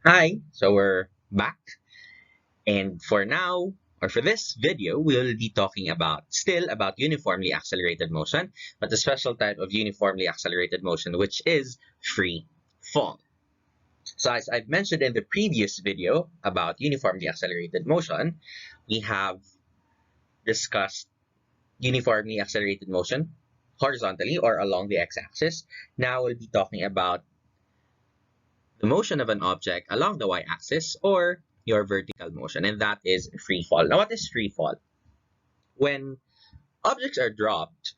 Hi, so we're back, and for now, or for this video, we'll be talking about uniformly accelerated motion, but a special type of uniformly accelerated motion, which is free fall. So as I've mentioned in the previous video about uniformly accelerated motion, we have discussed uniformly accelerated motion horizontally or along the x-axis. Now we'll be talking about the motion of an object along the y-axis or your vertical motion, and that is free fall. Now, what is free fall? When objects are dropped,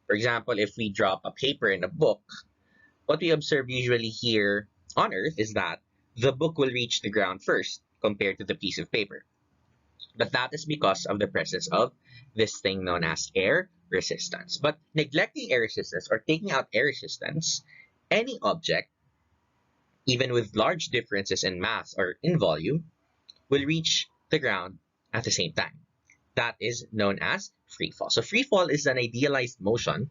for example, if we drop a paper in a book, what we observe usually here on Earth is that the book will reach the ground first compared to the piece of paper. But that is because of the presence of this thing known as air resistance. But neglecting air resistance or taking out air resistance, any object, even with large differences in mass or in volume, will reach the ground at the same time. That is known as free fall. So free fall is an idealized motion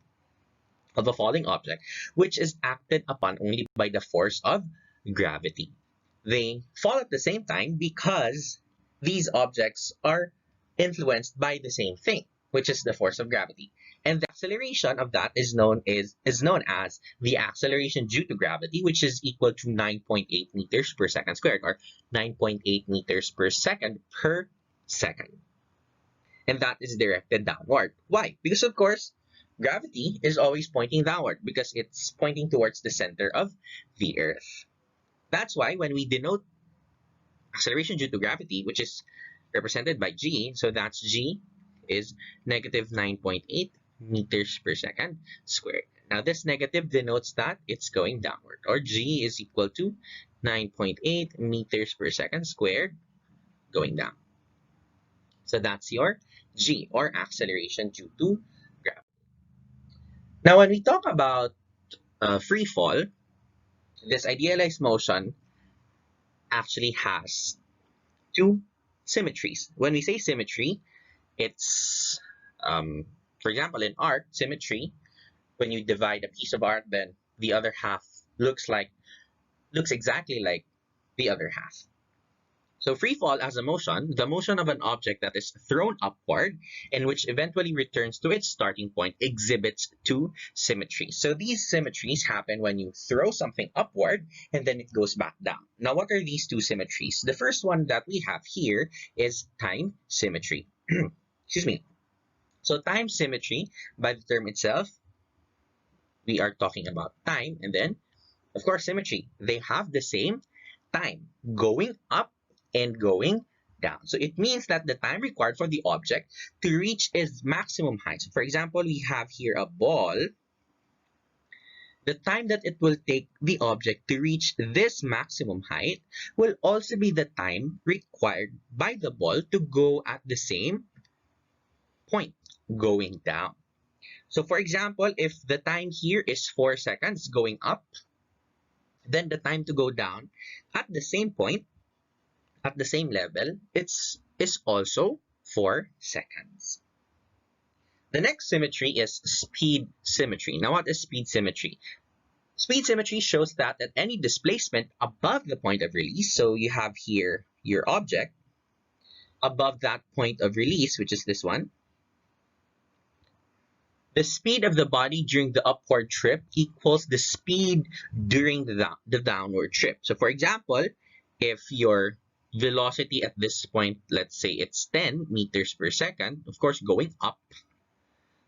of a falling object which is acted upon only by the force of gravity. They fall at the same time because these objects are influenced by the same thing, which is the force of gravity. And the acceleration of that is known as the acceleration due to gravity, which is equal to 9.8 meters per second squared, or 9.8 meters per second per second. And that is directed downward. Why? Because of course, gravity is always pointing downward because it's pointing towards the center of the Earth. That's why when we denote acceleration due to gravity, which is represented by g, so that's g is negative 9.8 meters per second squared. Now this negative denotes that it's going downward, or g is equal to 9.8 meters per second squared going down. So that's your g, or acceleration due to gravity. Now when we talk about free fall, this idealized motion actually has two symmetries. When we say symmetry, it's, for example, in art, symmetry, when you divide a piece of art, then the other half looks exactly like the other half. So free fall as a motion, the motion of an object that is thrown upward and which eventually returns to its starting point, exhibits two symmetries. So these symmetries happen when you throw something upward and then it goes back down. Now, what are these two symmetries? The first one that we have here is time symmetry. Excuse me. So time symmetry, by the term itself, we are talking about time, and then, of course, symmetry. They have the same time going up and going down. So it means that the time required for the object to reach its maximum height. So for example, we have here a ball. The time that it will take the object to reach this maximum height will also be the time required by the ball to go at the same point, going down. So for example, if the time here is 4 seconds going up, then the time to go down at the same point, at the same level, is also 4 seconds. The next symmetry is speed symmetry. Now, what is speed symmetry? Speed symmetry shows that at any displacement above the point of release, so you have here your object above that point of release, which is this one, the speed of the body during the upward trip equals the speed during the downward trip. So for example, if your velocity at this point, let's say it's 10 meters per second, of course, going up,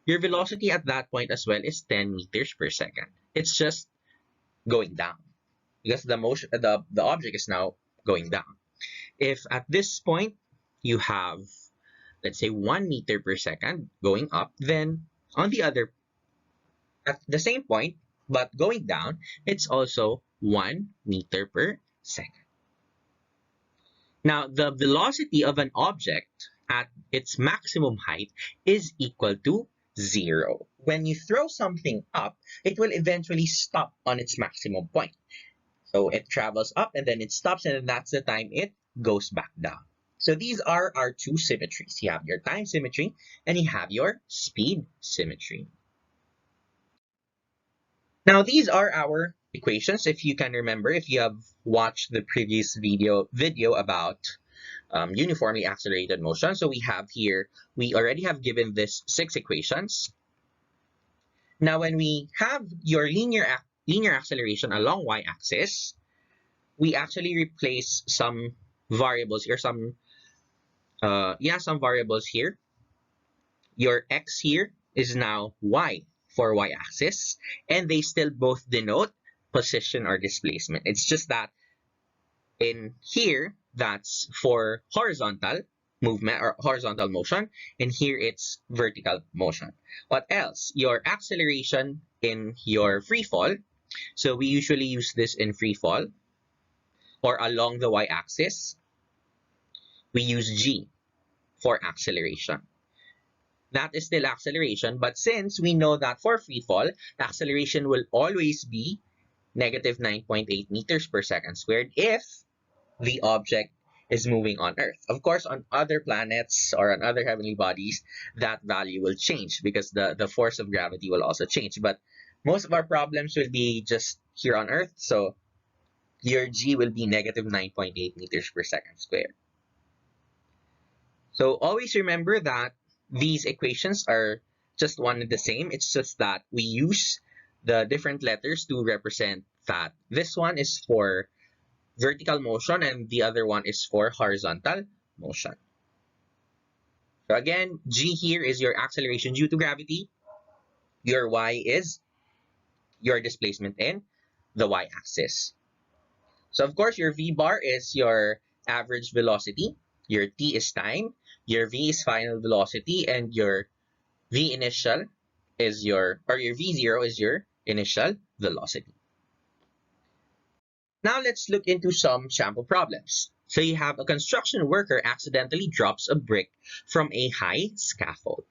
your velocity at that point as well is 10 meters per second. It's just going down because the object is now going down. If at this point you have, let's say, 1 meter per second going up, then on the other, at the same point, but going down, it's also 1 meter per second. Now, the velocity of an object at its maximum height is equal to 0. When you throw something up, it will eventually stop on its maximum point. So it travels up and then it stops, and then that's the time it goes back down. So these are our two symmetries. You have your time symmetry and you have your speed symmetry. Now, these are our equations, if you can remember, if you have watched the previous video about uniformly accelerated motion. So we have here, we already have given this 6 equations. Now, when we have your linear acceleration along y-axis, we actually replace some variables or some variables here. Your x here is now y for y-axis, and they still both denote position or displacement. It's just that in here, that's for horizontal movement or horizontal motion, and here it's vertical motion. What else? Your acceleration in your free fall. So we usually use this in free fall or along the y-axis. We use g for acceleration. That is still acceleration, but since we know that for free fall, acceleration will always be negative 9.8 meters per second squared if the object is moving on Earth. Of course, on other planets or on other heavenly bodies, that value will change because the force of gravity will also change. But most of our problems will be just here on Earth, so your g will be negative 9.8 meters per second squared. So always remember that these equations are just one and the same. It's just that we use the different letters to represent that this one is for vertical motion and the other one is for horizontal motion. So again, g here is your acceleration due to gravity. Your y is your displacement in the y-axis. So of course, your v bar is your average velocity, your t is time, your v is final velocity, and your v initial is your v0 is your initial velocity. Now let's look into some sample problems. So you have a construction worker accidentally drops a brick from a high scaffold.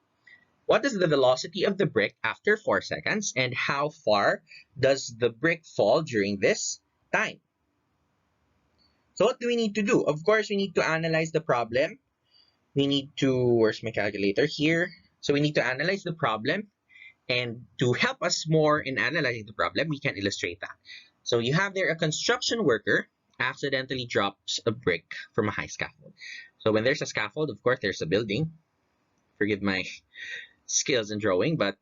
What is the velocity of the brick after 4 seconds, and how far does the brick fall during this time? So what do we need to do? Of course, we need to analyze the problem. We need to, where's my calculator? Here. So we need to analyze the problem, and to help us more in analyzing the problem, we can illustrate that. So you have there a construction worker accidentally drops a brick from a high scaffold. So when there's a scaffold, of course, there's a building. Forgive my skills in drawing, but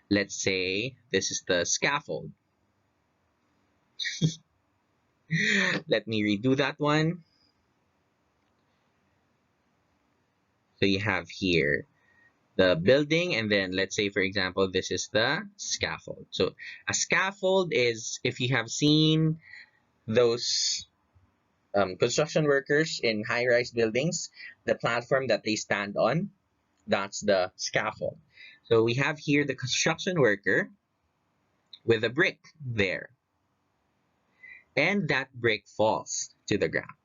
let's say this is the scaffold. Let me redo that one. So you have here the building, and then let's say, for example, this is the scaffold. So a scaffold is, if you have seen those construction workers in high-rise buildings, the platform that they stand on, that's the scaffold. So we have here the construction worker with a brick there, and that brick falls to the ground.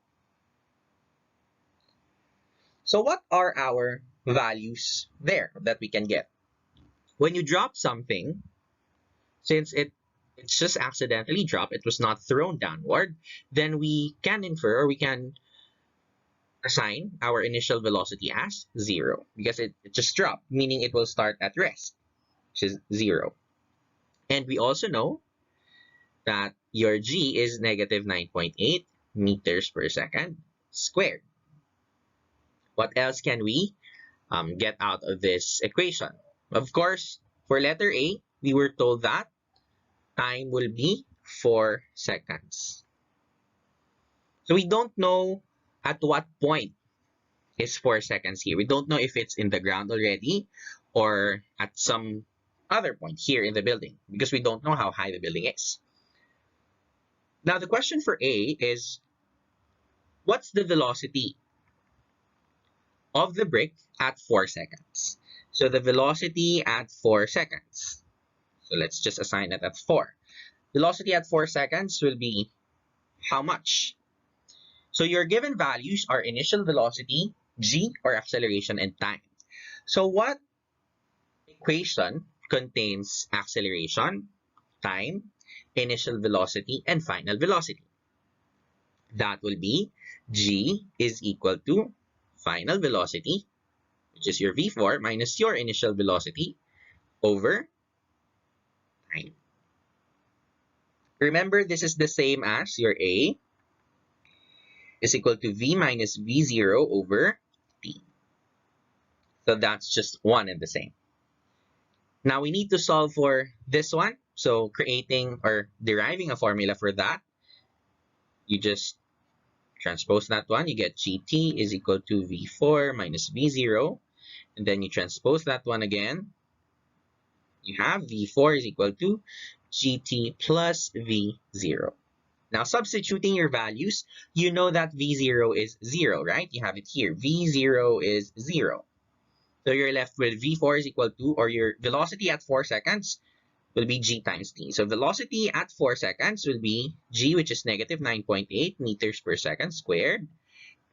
So what are our values there that we can get? When you drop something, since it's just accidentally dropped, it was not thrown downward, then we can infer, or we can assign our initial velocity as 0 because it just dropped, meaning it will start at rest, which is 0. And we also know that your g is negative 9.8 meters per second squared. What else can we get out of this equation? Of course, for letter A, we were told that time will be 4 seconds. So we don't know at what point is 4 seconds here. We don't know if it's in the ground already or at some other point here in the building because we don't know how high the building is. Now the question for A is, what's the velocity of the brick at 4 seconds? So the velocity at 4 seconds. So let's just assign it at 4. Velocity at 4 seconds will be how much? So your given values are initial velocity, g or acceleration, and time. So what equation contains acceleration, time, initial velocity, and final velocity? That will be g is equal to final velocity, which is your v4, minus your initial velocity over time. Remember, this is the same as your A is equal to V minus V0 over T. So that's just one and the same. Now we need to solve for this one. So creating or deriving a formula for that, you just transpose that one. You get GT is equal to V4 minus V0. And then you transpose that one again. You have V4 is equal to GT plus V0. Now, substituting your values, you know that V0 is 0, right? You have it here. V0 is 0. So you're left with V4 is equal to, or your velocity at 4 seconds will be G times T. So velocity at 4 seconds will be G, which is negative 9.8 meters per second squared,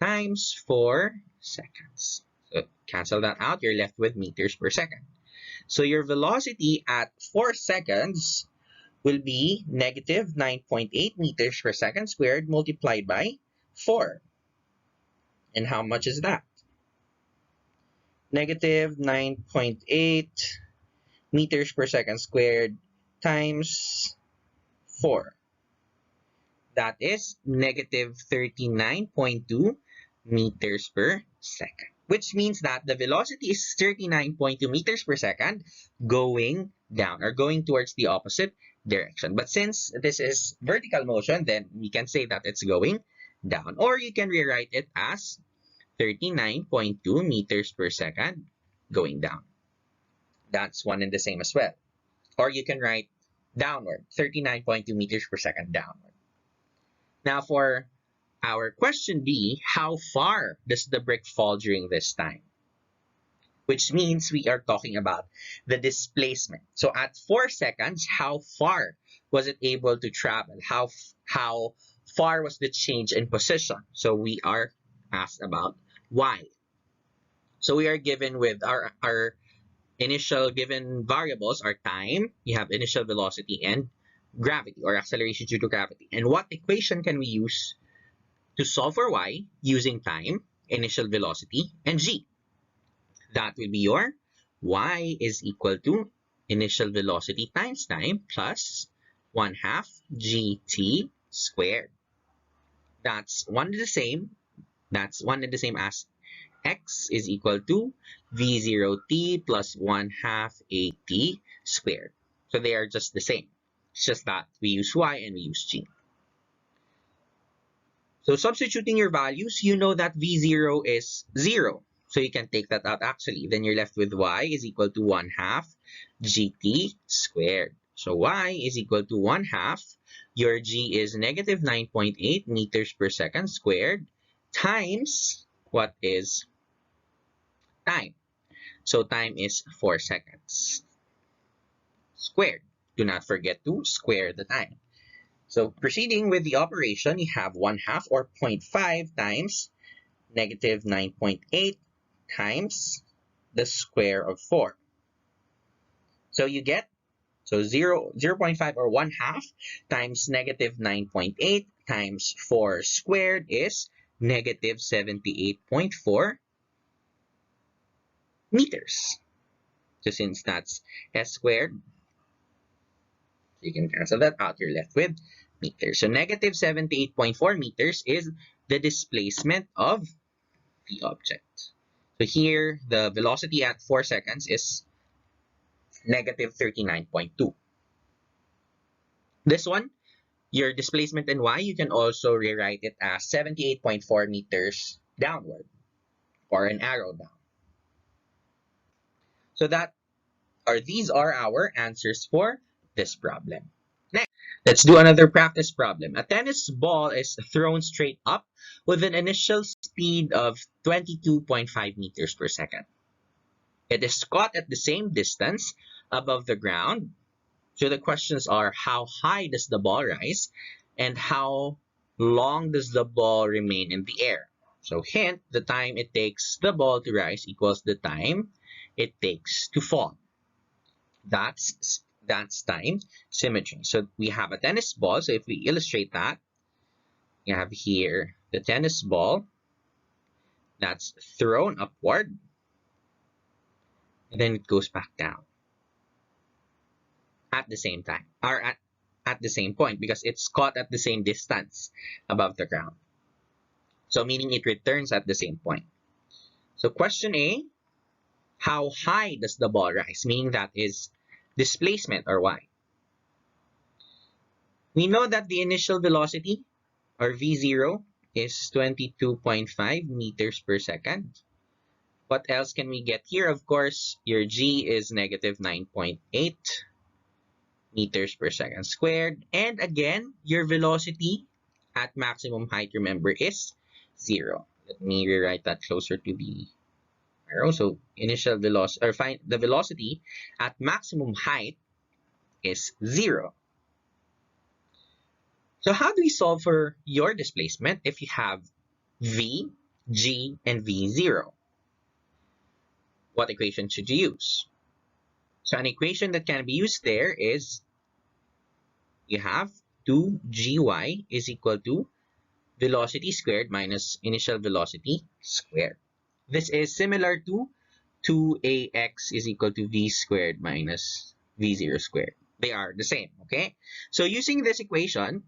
times 4 seconds. So cancel that out. You're left with meters per second. So your velocity at 4 seconds will be negative 9.8 meters per second squared multiplied by 4. And how much is that? Negative 9.8 meters per second squared times 4. That is negative 39.2 meters per second. Which means that the velocity is 39.2 meters per second going down or going towards the opposite direction. But since this is vertical motion, then we can say that it's going down. Or you can rewrite it as 39.2 meters per second going down. That's one and the same as well. Or you can write downward, 39.2 meters per second downward. Now for our question B, how far does the brick fall during this time? Which means we are talking about the displacement. So at 4 seconds, how far was it able to travel? How far was the change in position? So we are asked about y. So we are given with our initial given variables are time, you have initial velocity, and gravity or acceleration due to gravity. And what equation can we use to solve for y using time, initial velocity, and g? That will be your y is equal to initial velocity times time plus 1/2 gt squared. That's one and the same. That's one and the same as x is equal to v0t plus 1/2 at squared. So they are just the same. It's just that we use y and we use g. So substituting your values, you know that v0 is 0. So you can take that out actually. Then you're left with y is equal to 1/2 gt squared. So y is equal to 1/2. Your g is negative 9.8 meters per second squared times what is time. So time is 4 seconds squared. Do not forget to square the time. So proceeding with the operation, you have 1/2 or 0.5 times negative 9.8 times the square of 4. So you get 0.5 or 1/2 times negative 9.8 times 4 squared is negative 78.4 meters. So since that's s squared, you can cancel that out. You're left with meters. So negative 78.4 meters is the displacement of the object. So here, the velocity at 4 seconds is negative 39.2. This one, your displacement in y, you can also rewrite it as 78.4 meters downward or an arrow down. So these are our answers for this problem. Next, let's do another practice problem. A tennis ball is thrown straight up with an initial speed of 22.5 meters per second. It is caught at the same distance above the ground. So the questions are, how high does the ball rise and how long does the ball remain in the air? So hint, the time it takes the ball to rise equals the time it takes to fall. That's time symmetry. So we have a tennis ball. So if we illustrate that, you have here the tennis ball that's thrown upward, and then it goes back down at the same time, or at the same point because it's caught at the same distance above the ground. So meaning it returns at the same point. So question A, how high does the ball rise? Meaning that is displacement or y. We know that the initial velocity or v0 is 22.5 meters per second. What else can we get here? Of course, your g is negative 9.8 meters per second squared. And again, your velocity at maximum height, remember, is 0. Let me rewrite that closer to the arrow. So initial velocity, or find the velocity at maximum height is 0. So how do we solve for your displacement if you have v, g, and v0? What equation should you use? So an equation that can be used there is you have 2gy is equal to velocity squared minus initial velocity squared. This is similar to 2ax is equal to v squared minus v0 squared. They are the same, okay? So using this equation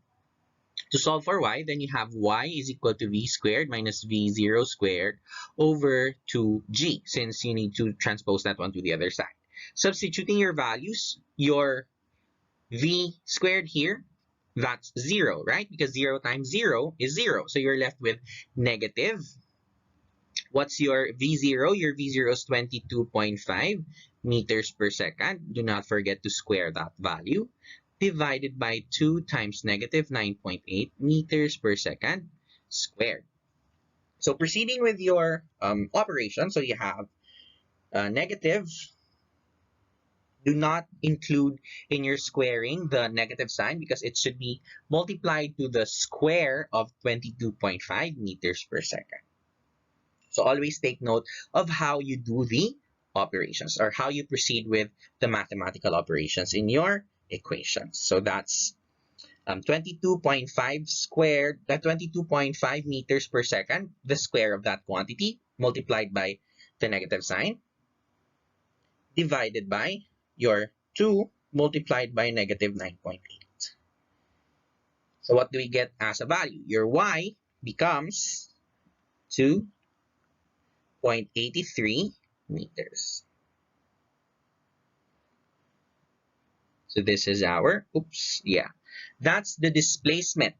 to solve for y, then you have y is equal to v squared minus v0 squared over 2g, since you need to transpose that one to the other side. Substituting your values, your v squared here, that's 0, right? Because 0 times 0 is 0. So you're left with negative. What's your v0? Your v0 is 22.5 meters per second. Do not forget to square that value. Divided by 2 times negative 9.8 meters per second squared. So proceeding with your operation, so you have negative. Do not include in your squaring the negative sign because it should be multiplied to the square of 22.5 meters per second. So always take note of how you do the operations or how you proceed with the mathematical operations in your equations. So that's 22.5 squared, 22.5 meters per second, the square of that quantity multiplied by the negative sign, divided by your 2 multiplied by negative 9.8. So what do we get as a value? Your y becomes 2.83 meters. So this is our, that's the displacement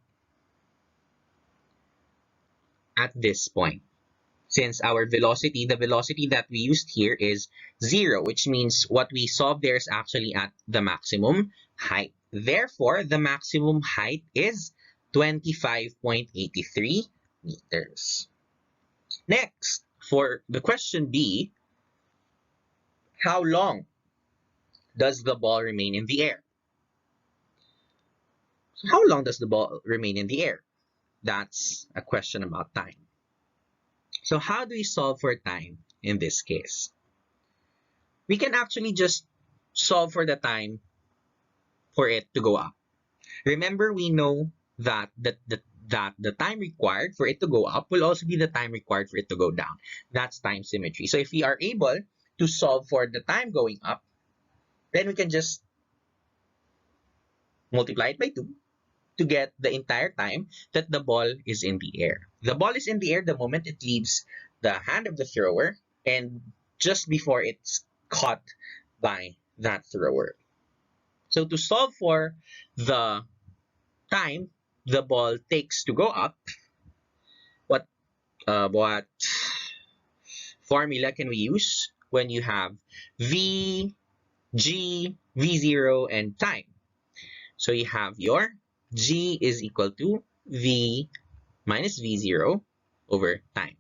at this point. Since our velocity, the velocity that we used here is 0, which means what we solved there is actually at the maximum height. Therefore, the maximum height is 25.83 meters. Next, for the question B, how long does the ball remain in the air? So how long does the ball remain in the air? That's a question about time. So how do we solve for time in this case? We can actually just solve for the time for it to go up. Remember, we know that the time required for it to go up will also be the time required for it to go down. That's time symmetry. So if we are able to solve for the time going up, then we can just multiply it by 2 to get the entire time that the ball is in the air. The ball is in the air the moment it leaves the hand of the thrower and just before it's caught by that thrower. So to solve for the time the ball takes to go up, what formula can we use when you have v, g, v0, and time? So you have your g is equal to v minus v0 over time.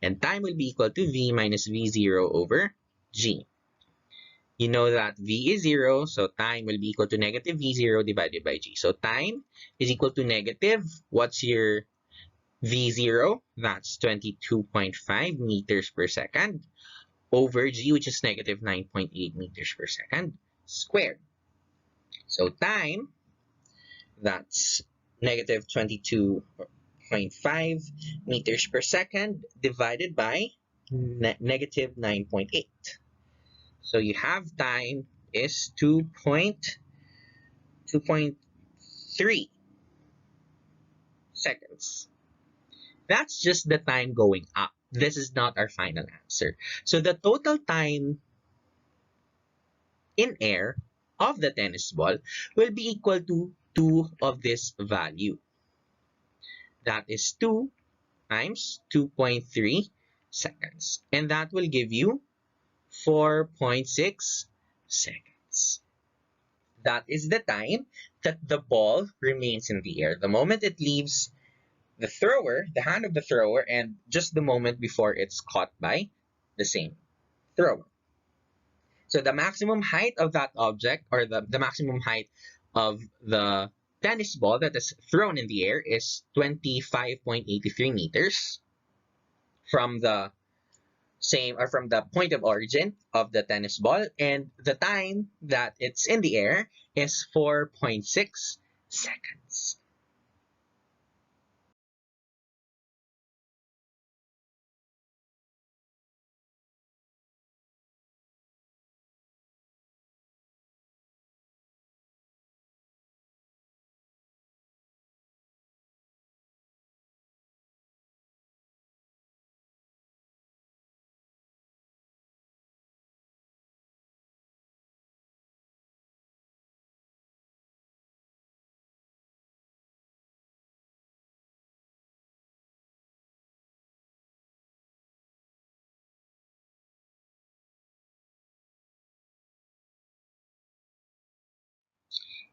And time will be equal to v minus v0 over g. You know that v is 0, so time will be equal to negative v0 divided by g. So time is equal to negative, what's your v0? That's 22.5 meters per second over g, which is negative 9.8 meters per second squared. So time, that's negative 22.5 meters per second divided by negative 9.8. So you have time is 2.8 seconds. That's just the time going up. This is not our final answer. So the total time in air of the tennis ball will be equal to 2 of this value. That is 2 times 2.3 seconds. And that will give you 4.6 seconds. That is the time that the ball remains in the air. The moment it leaves the thrower, the hand of the thrower, and just the moment before it's caught by the same thrower. So the maximum height of that object, or the maximum height of the tennis ball that is thrown in the air, is 25.83 meters from the from the point of origin of the tennis ball, and the time that it's in the air is 4.6 seconds.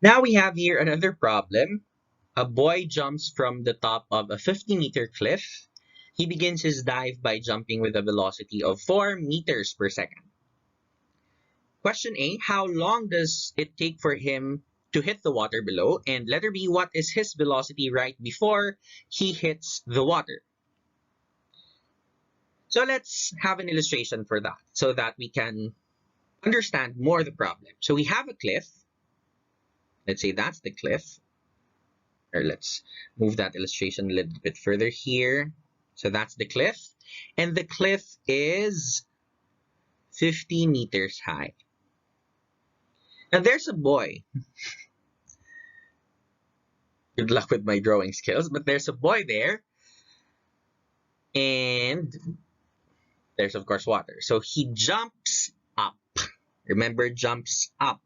Now we have here another problem. A boy jumps from the top of a 50-meter cliff. He begins his dive by jumping with a velocity of 4 meters per second. Question A, how long does it take for him to hit the water below? And letter B, what is his velocity right before he hits the water? So let's have an illustration for that so that we can understand more the problem. So we have a cliff. Let's say that's the cliff. Or let's move that illustration a little bit further here. So that's the cliff. And the cliff is 50 meters high. Now there's a boy. Good luck with my drawing skills, but there's a boy there. And there's, of course, water. So he jumps up. Remember, jumps up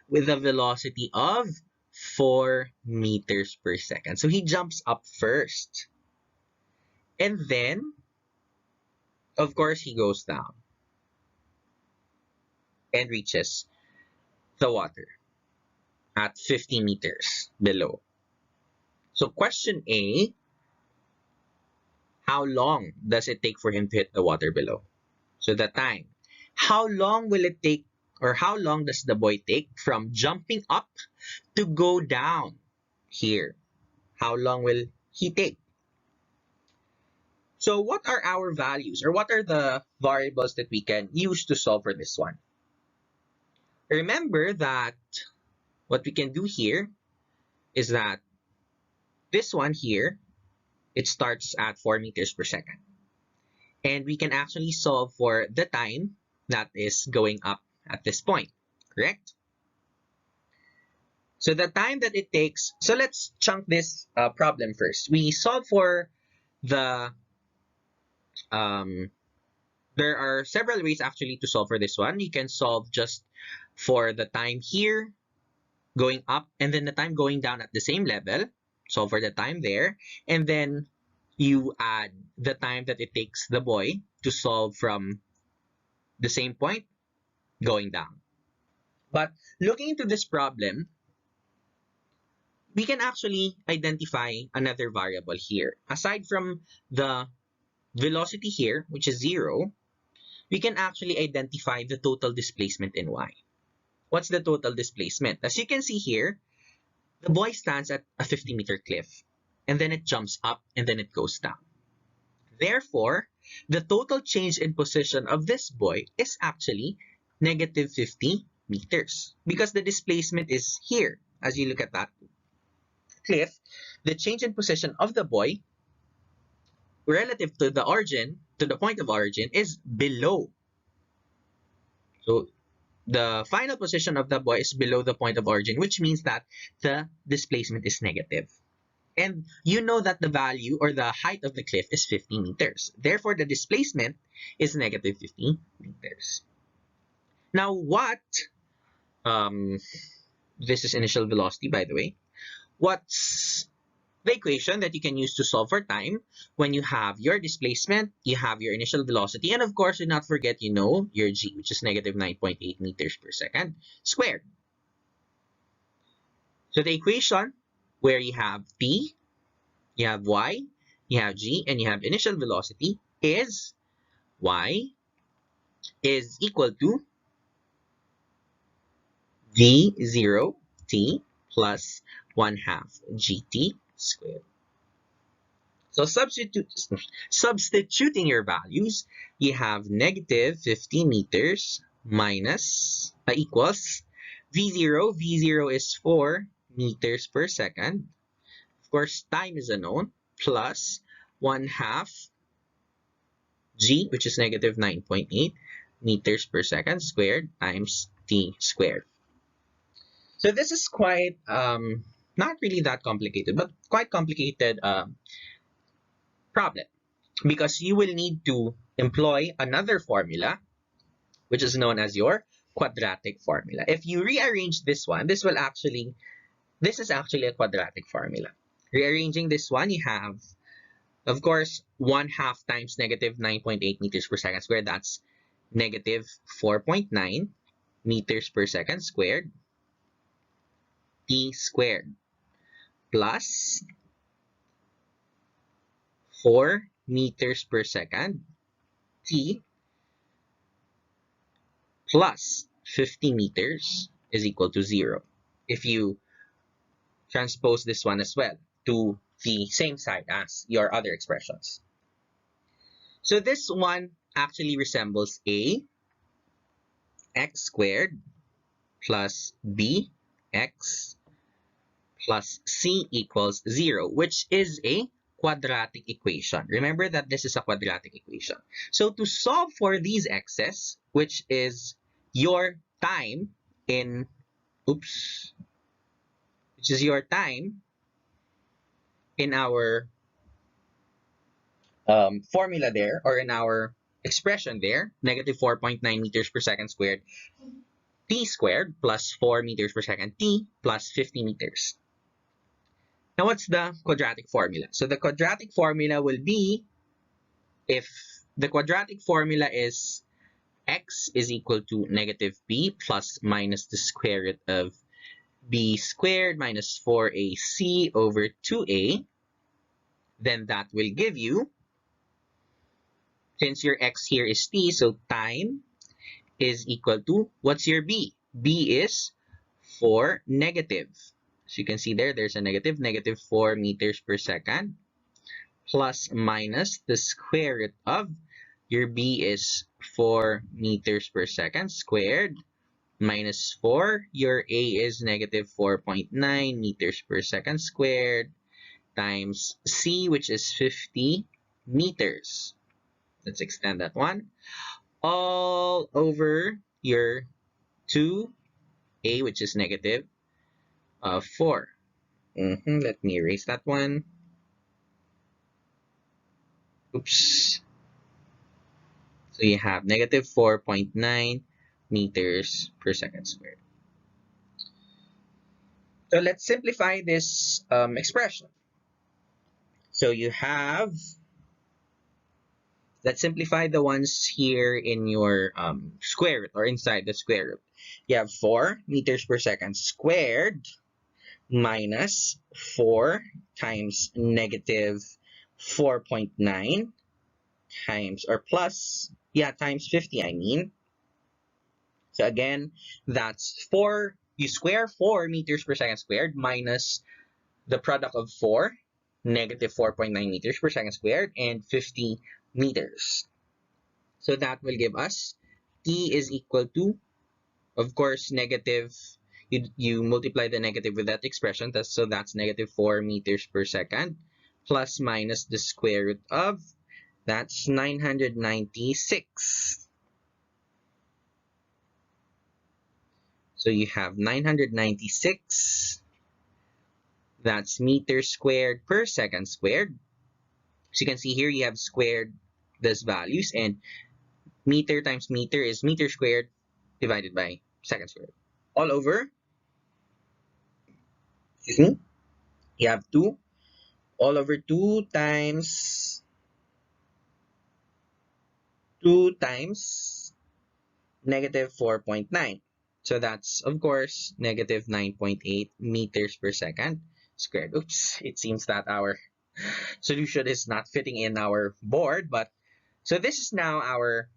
with a velocity of 4 meters per second. So he jumps up first. And then, of course, he goes down and reaches the water at 50 meters below. So question A, how long does it take for him to hit the water below? So the time. How long will it take, or how long does the boy take from jumping up to go down here? How long will he take? So what are our values, or what are the variables that we can use to solve for this one? Remember that what we can do here is that this one here, it starts at 4 meters per second. And we can actually solve for the time that is going up at this point, correct? So the time that it takes, so let's chunk this problem first. We solve for the, there are several ways actually to solve for this one. You can solve just for the time here going up and then the time going down at the same level. Solve for the time there. And then you add the time that it takes the boy to solve from the same point going down. But looking into this problem, we can actually identify another variable here. Aside from the velocity here, which is 0, we can actually identify the total displacement in y. What's the total displacement? As you can see here, the boy stands at a 50-meter cliff, and then it jumps up, and then it goes down. Therefore, the total change in position of this boy is actually negative 50 meters, because the displacement is here. As you look at that cliff, the change in position of the boy relative to the origin, to the point of origin, is below. So the final position of the boy is below the point of origin, which means that the displacement is negative. And you know that the value or the height of the cliff is 50 meters. Therefore, the displacement is negative 50 meters. Now, um, this is initial velocity, by the way. What's the equation that you can use to solve for time? When you have your displacement, you have your initial velocity, and of course, do not forget, you know, your g, which is negative 9.8 meters per second squared. So the equation where you have t, you have y, you have g, and you have initial velocity is y is equal to v0 t plus 1/2 gt squared. So substituting your values, you have negative 50 meters minus equals v0. V0 is 4 meters per second. Of course, time is unknown, plus 1/2 g, which is negative 9.8 meters per second squared times t squared. So this is quite, not really that complicated, but quite complicated problem, because you will need to employ another formula, which is known as your quadratic formula. If you rearrange this one, this is actually a quadratic formula. Rearranging this one, you have, of course, 1/2 times negative 9.8 meters per second squared. That's negative 4.9 meters per second squared t squared plus 4 meters per second t plus 50 meters is equal to 0. If you transpose this one as well to the same side as your other expressions. So this one actually resembles a x squared plus b x plus c equals 0, which is a quadratic equation. Remember that this is a quadratic equation. So to solve for these x's, which is your time in, which is your time in our formula there, or in our expression there, negative 4.9 meters per second squared t squared plus 4 meters per second t plus 50 meters. Now, what's the quadratic formula? So the quadratic formula will be, if the quadratic formula is x is equal to negative b plus minus the square root of b squared minus 4ac over 2a, then that will give you, since your x here is t, so time is equal to, what's your b? B is 4 negative. So you can see there's a negative 4 meters per second plus minus the square root of, your b is 4 meters per second squared minus 4, your a is negative 4.9 meters per second squared times c, which is 50 meters. Let's extend that one. All over your 2a, which is negative 4. Let me erase that one. Oops. So you have negative 4.9 meters per second squared. So let's simplify this expression. So you have, let's simplify the ones here in your square root, or inside the square root. You have 4 meters per second squared minus 4 times negative 4.9 times, or plus, times 50, I mean. So again, that's 4, you square 4 meters per second squared minus the product of 4, negative 4.9 meters per second squared, and 50 meters. So that will give us t is equal to, of course, negative, you multiply the negative with that expression, so that's negative 4 meters per second plus minus the square root of, that's 996. So you have 996. That's meters squared per second squared. So you can see here you have squared these values, and meter times meter is meter squared divided by second squared. All over, excuse me, you have 2 all over 2 times 2 times negative 4.9. So that's, of course, negative 9.8 meters per second squared. Oops, it seems that our solution is not fitting in our board, but so this is now our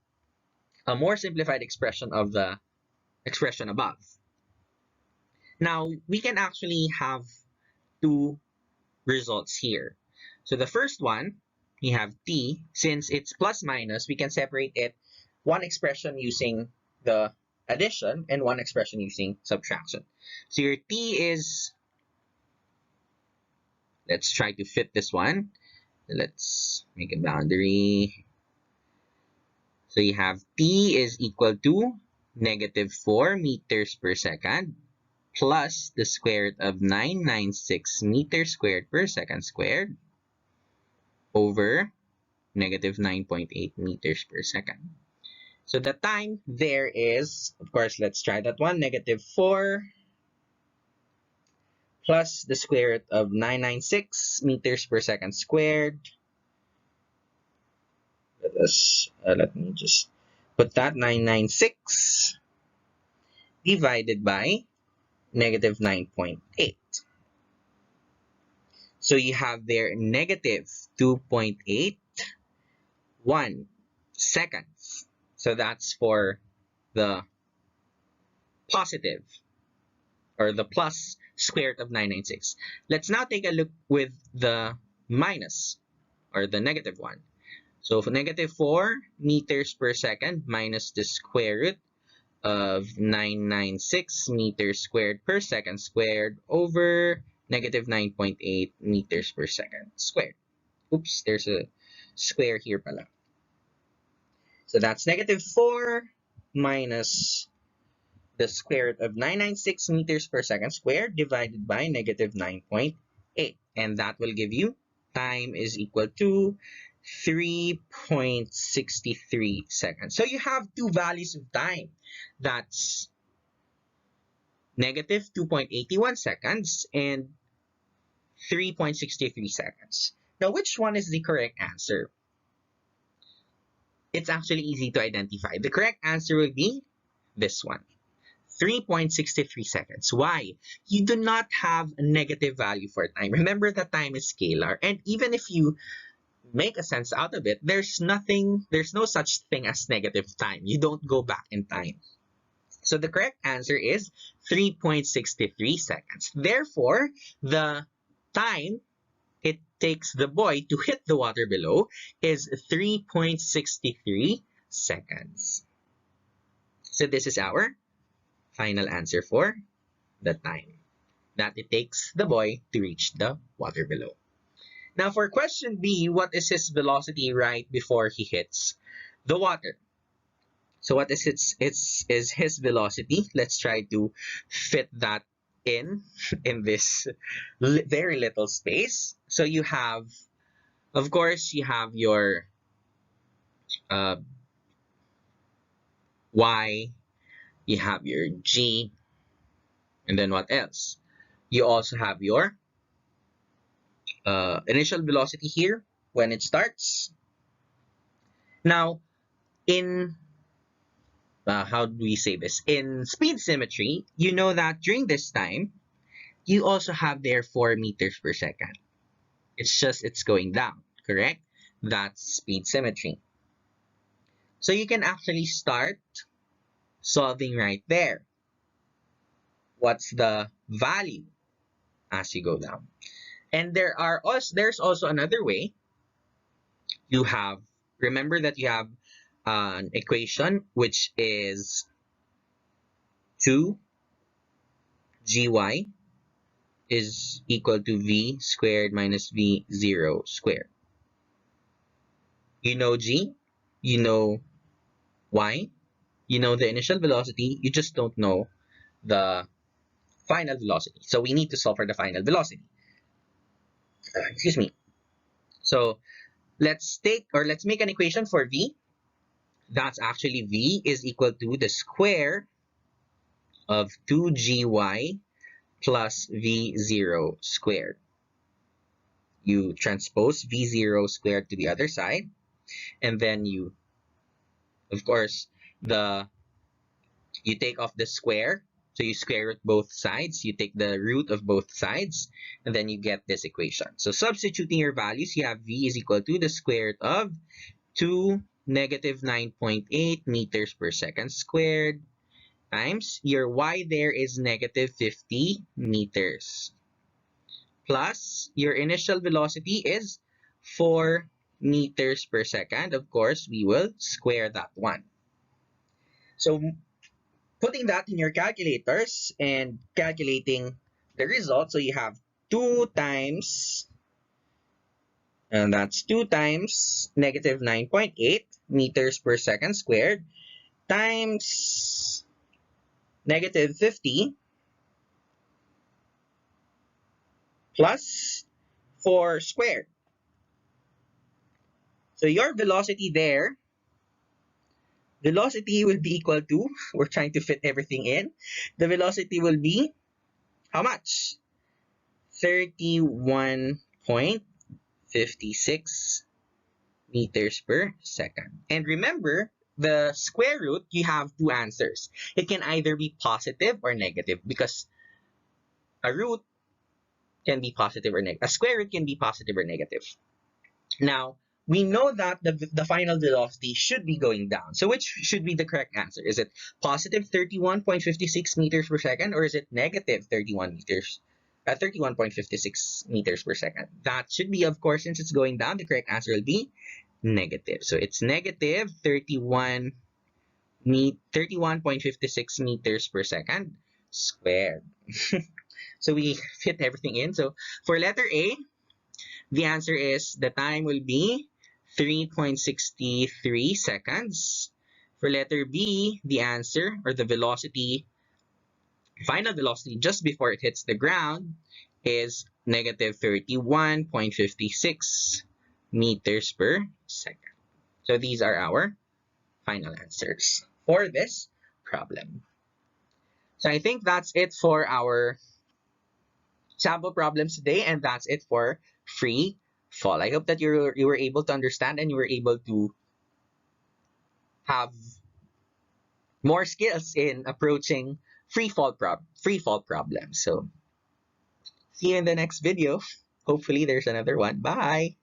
a more simplified expression of the expression above. Now, we can actually have two results here. So the first one, we have t. Since it's plus minus, we can separate it one expression using the addition and one expression using subtraction. So your t is, let's try to fit this one. Let's make a boundary. So you have t is equal to negative 4 meters per second plus the square root of 996 meters squared per second squared over negative 9.8 meters per second. So the time there is, of course, let's try that one, negative 4 plus the square root of 996 meters per second squared. Let me just put that 996 divided by negative 9.8. So you have there negative 2.81 seconds. So that's for the positive or the plus square root of 996. Let's now take a look with the minus or the negative one. So for negative 4 meters per second minus the square root of 996 meters squared per second squared over negative 9.8 meters per second squared. Oops, there's a square here pala. So that's negative 4 minus the square root of 996 meters per second squared divided by negative 9.8. And that will give you time is equal to 3.63 seconds. So you have two values of time. That's negative 2.81 seconds and 3.63 seconds. Now, which one is the correct answer? It's actually easy to identify. The correct answer will be this one. 3.63 seconds. Why? You do not have a negative value for time. Remember that time is scalar. And even if you make a sense out of it, there's no such thing as negative time. You don't go back in time. So the correct answer is 3.63 seconds. Therefore, the time it takes the boy to hit the water below is 3.63 seconds. So this is our final answer for the time that it takes the boy to reach the water below. Now for question B, what is his velocity right before he hits the water? So what is his velocity? Let's try to fit that in this very little space. So you have, of course, you have your y, you have your g, and then what else? You also have your initial velocity here when it starts. Now, in how do we say this? In speed symmetry, you know that during this time, you also have there 4 meters per second. It's going down, correct? That's speed symmetry. So you can actually start solving right there. What's the value as you go down? And there's also another way. You have, remember that you have an equation which is 2gy is equal to v squared minus v0 squared. You know g, you know y, you know the initial velocity, you just don't know the final velocity. So we need to solve for the final velocity. Excuse me. So let's make an equation for v. That's actually v is equal to the square of 2gy plus v0 squared. You transpose v0 squared to the other side, and then you, of course, you take off the square. So you square root both sides, you take the root of both sides, and then you get this equation. So substituting your values, you have v is equal to the square root of 2 negative 9.8 meters per second squared times your y there is negative 50 meters plus your initial velocity is 4 meters per second. Of course, we will square that one. So putting that in your calculators and calculating the result, so you have 2 times, and that's 2 times negative 9.8 meters per second squared times negative 50 plus 4 squared. So your velocity there, velocity will be equal to, we're trying to fit everything in, the velocity will be how much? 31.56 meters per second. And remember, the square root, you have two answers. It can either be positive or negative because a root can be positive or negative. A square root can be positive or negative. Now, we know that the final velocity should be going down. So which should be the correct answer? Is it positive 31.56 meters per second or is it negative 31.56 meters per second? That should be, of course, since it's going down, the correct answer will be negative. So it's negative 31.56 meters per second squared. So we fit everything in. So for letter A, the answer is the time will be 3.63 seconds. For letter B, the answer or the velocity, final velocity just before it hits the ground is negative 31.56 meters per second. So these are our final answers for this problem. So I think that's it for our sample problems today, and that's it for free fall. I hope that you were able to understand and you were able to have more skills in approaching free fall problems. So see you in the next video. Hopefully there's another one. Bye.